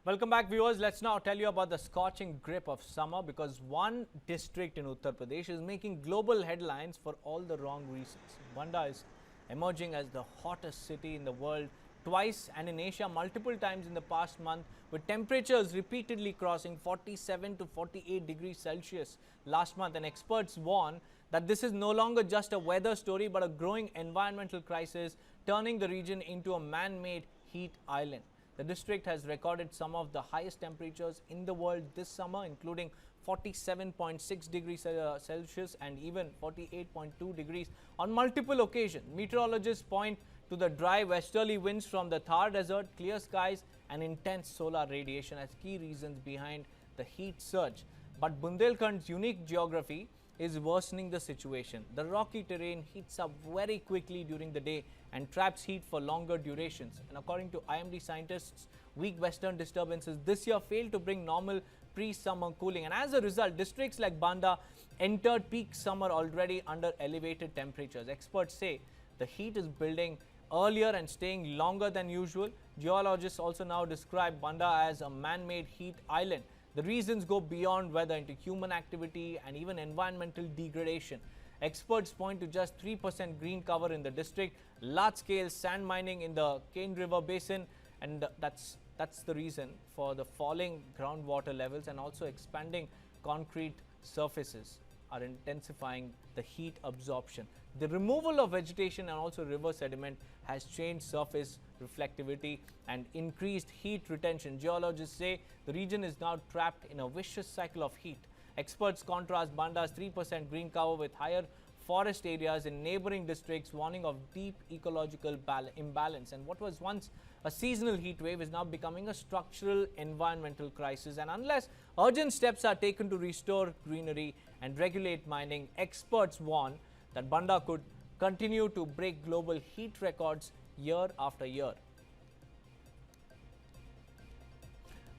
Welcome back, viewers. Let's now tell you about the scorching grip of summer, because one district in Uttar Pradesh is making global headlines for all the wrong reasons. Banda is emerging as the hottest city in the world twice, and in Asia multiple times in the past month, with temperatures repeatedly crossing 47 to 48 degrees Celsius last month. And experts warn that this is no longer just a weather story but a growing environmental crisis, turning the region into a man-made heat island. The district has recorded some of the highest temperatures in the world this summer, including 47.6 degrees Celsius and even 48.2 degrees on multiple occasions. Meteorologists point to the dry westerly winds from the Thar Desert, clear skies and intense solar radiation as key reasons behind the heat surge. But Bundelkhand's unique geography is worsening the situation. The rocky terrain heats up very quickly during the day and traps heat for longer durations. And according to IMD scientists, weak western disturbances this year failed to bring normal pre-summer cooling. And as a result, districts like Banda entered peak summer already under elevated temperatures. Experts say the heat is building earlier and staying longer than usual. Geologists also now describe Banda as a man-made heat island. The reasons go beyond weather into human activity and even environmental degradation. Experts point to just 3% green cover in the district, large-scale sand mining in the Cane River Basin, and that's the reason for the falling groundwater levels, and also expanding concrete surfaces are intensifying the heat absorption. The removal of vegetation and also river sediment has changed surface reflectivity and increased heat retention. Geologists say the region is now trapped in a vicious cycle of heat. Experts contrast Banda's 3% green cover with higher forest areas in neighboring districts, warning of deep ecological imbalance. And what was once a seasonal heat wave is now becoming a structural environmental crisis. And unless urgent steps are taken to restore greenery and regulate mining, experts warn that Banda could continue to break global heat records year after year.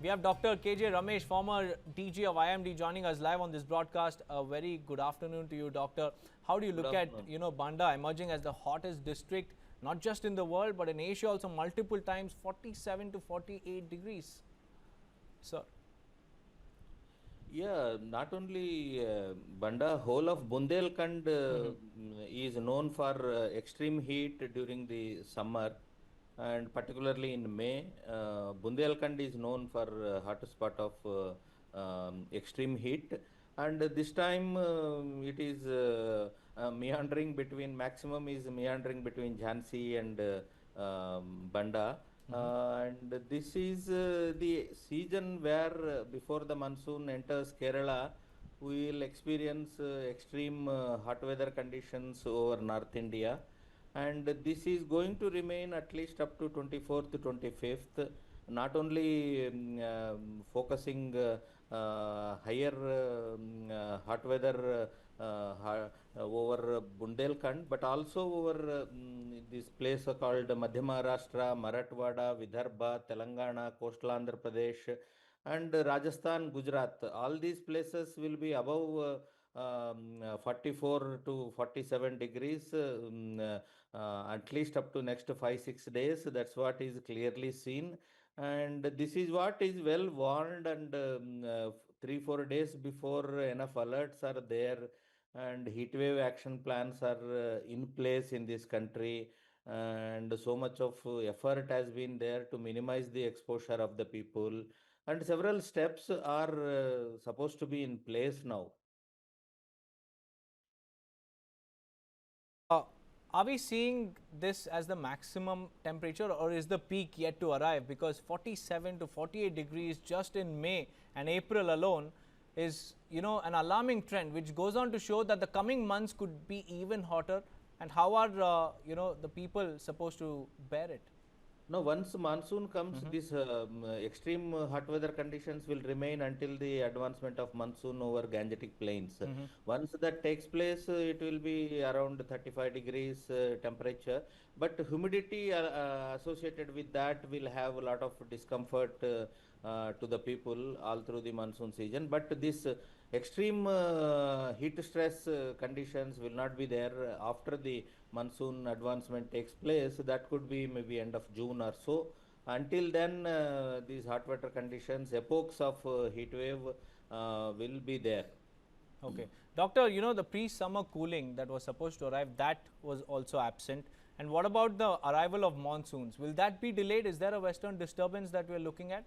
We have Dr. KJ Ramesh, former DG of IMD, joining us live on this broadcast. A very good afternoon to you, Doctor. How do you look at, Banda emerging as the hottest district, not just in the world, but in Asia also multiple times, 47 to 48 degrees? Sir. Yeah, not only Banda, whole of Bundelkhand is known for extreme heat during the summer, and particularly in May. Bundelkhand is known for hotspot of extreme heat, and this time it is meandering between, maximum is meandering between Jhansi and Banda. And this is the season where before the monsoon enters Kerala, we will experience extreme hot weather conditions over North India, and this is going to remain at least up to 24th to 25th. Not only focusing higher hot weather over Bundelkhand, but also over this place called Madhya Maharashtra, Marathwada, Vidarbha, Telangana, coastal Andhra Pradesh, and Rajasthan, Gujarat. All these places will be above 44 to 47 degrees at least up to next 5-6 days. That's what is clearly seen, and this is what is well warned, and 3-4 days before enough alerts are there, and heat wave action plans are in place in this country, and so much of effort has been there to minimize the exposure of the people, and several steps are supposed to be in place now. Are we seeing this as the maximum temperature, or is the peak yet to arrive? Because 47 to 48 degrees just in May and April alone is, an alarming trend, which goes on to show that the coming months could be even hotter. And how are, the people supposed to bear it? No, once monsoon comes, these extreme hot weather conditions will remain until the advancement of monsoon over Gangetic Plains. Once that takes place, it will be around 35 degrees temperature, but humidity associated with that will have a lot of discomfort to the people all through the monsoon season. But this extreme heat stress conditions will not be there after the monsoon advancement takes place. That could be maybe end of June or so. Until then, these hot weather conditions, epochs of heat wave will be there. Okay. Doctor, the pre-summer cooling that was supposed to arrive, that was also absent. And what about the arrival of monsoons? Will that be delayed? Is there a western disturbance that we're looking at?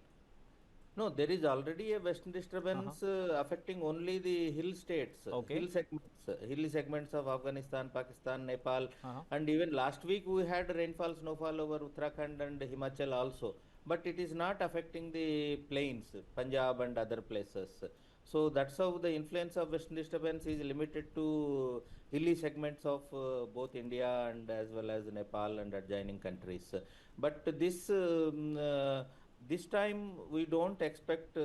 No, there is already a western disturbance affecting only the hill states, Okay. hill segments of Afghanistan, Pakistan, Nepal, Uh-huh. and even last week we had rainfall, snowfall over Uttarakhand and Himachal also. But it is not affecting the plains, Punjab and other places. So that's how the influence of western disturbance is limited to hilly segments of both India and as well as Nepal and adjoining countries. But this time we don't expect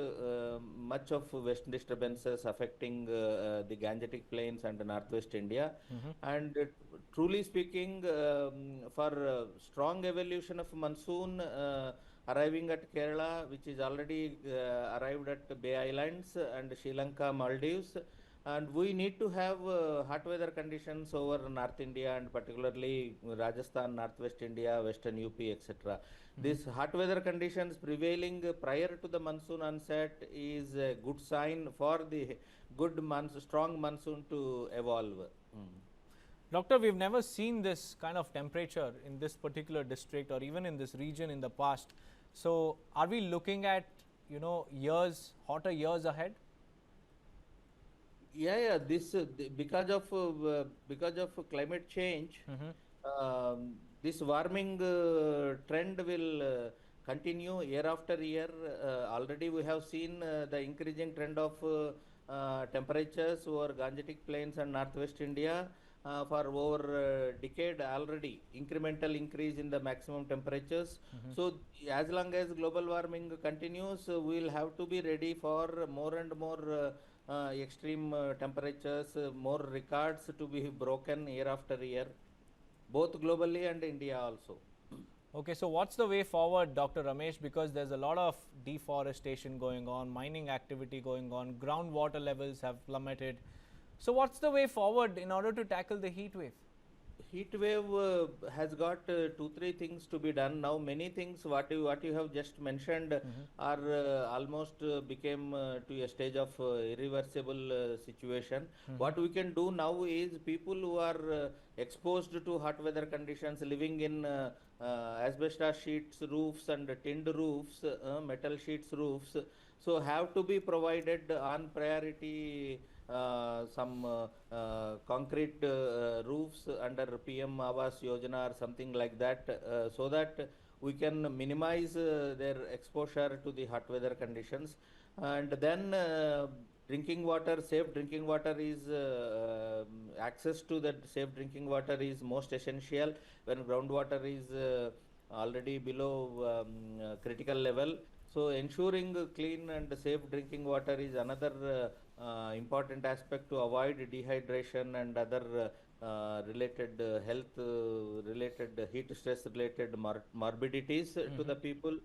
much of western disturbances affecting the Gangetic Plains and northwest India. And truly speaking, for strong evolution of monsoon arriving at Kerala, which is already arrived at Bay Islands and Sri Lanka, Maldives, and we need to have hot weather conditions over North India and particularly Rajasthan, Northwest India, Western UP, etc. These hot weather conditions prevailing prior to the monsoon onset is a good sign for the strong monsoon to evolve. Doctor, we've never seen this kind of temperature in this particular district or even in this region in the past. So, are we looking at, hotter years ahead? Yeah. Because of climate change, this warming trend will continue year after year. Already we have seen the increasing trend of temperatures over Gangetic Plains and Northwest India for over a decade already. Incremental increase in the maximum temperatures. So as long as global warming continues, we will have to be ready for more and more extreme temperatures, more records to be broken year after year, both globally and India also. Okay, so what's the way forward, Dr. Ramesh? Because there's a lot of deforestation going on, mining activity going on, groundwater levels have plummeted. So what's the way forward in order to tackle the heat wave? Heat wave has got 2-3 things to be done now. Many things what you have just mentioned are almost became to a stage of irreversible situation. What we can do now is people who are exposed to hot weather conditions, living in asbestos sheets roofs and tinned roofs, metal sheets roofs, so have to be provided on priority some concrete roofs under PM Awas Yojana or something like that, so that we can minimize their exposure to the hot weather conditions. And then safe drinking water is access to that safe drinking water is most essential when groundwater is already below critical level. So ensuring clean and safe drinking water is another important aspect to avoid dehydration and other related health related heat stress related morbidities to the people.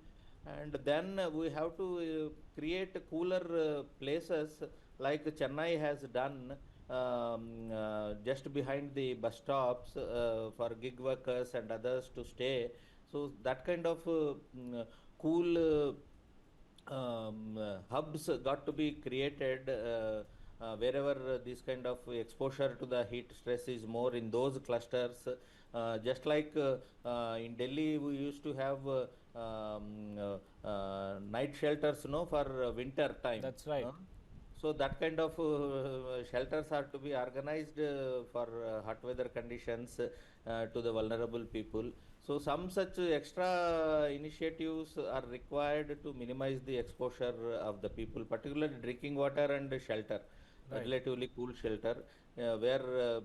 And then we have to create cooler places like Chennai has done, just behind the bus stops for gig workers and others to stay. So that kind of cool hubs got to be created wherever this kind of exposure to the heat stress is more in those clusters. Just like in Delhi, we used to have night shelters, for winter time. That's right. So that kind of shelters are to be organized for hot weather conditions to the vulnerable people. So some such extra initiatives are required to minimize the exposure of the people, particularly drinking water and shelter, relatively cool shelter, where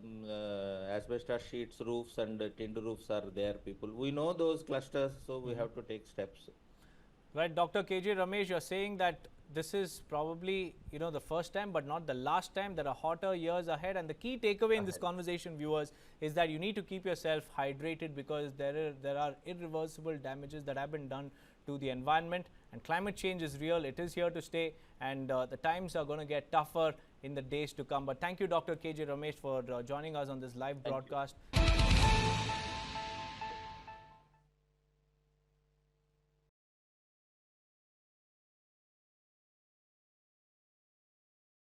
asbestos sheets roofs and tinned roofs are there. People, we know those clusters, so we have to take steps. Right, Dr. KJ Ramesh, you're saying that this is probably, the first time, but not the last time. There are hotter years ahead. And the key takeaway in this conversation, viewers, is that you need to keep yourself hydrated because there are irreversible damages that have been done to the environment. And climate change is real. It is here to stay. And the times are going to get tougher in the days to come. But thank you, Dr. KJ Ramesh, for joining us on this live broadcast.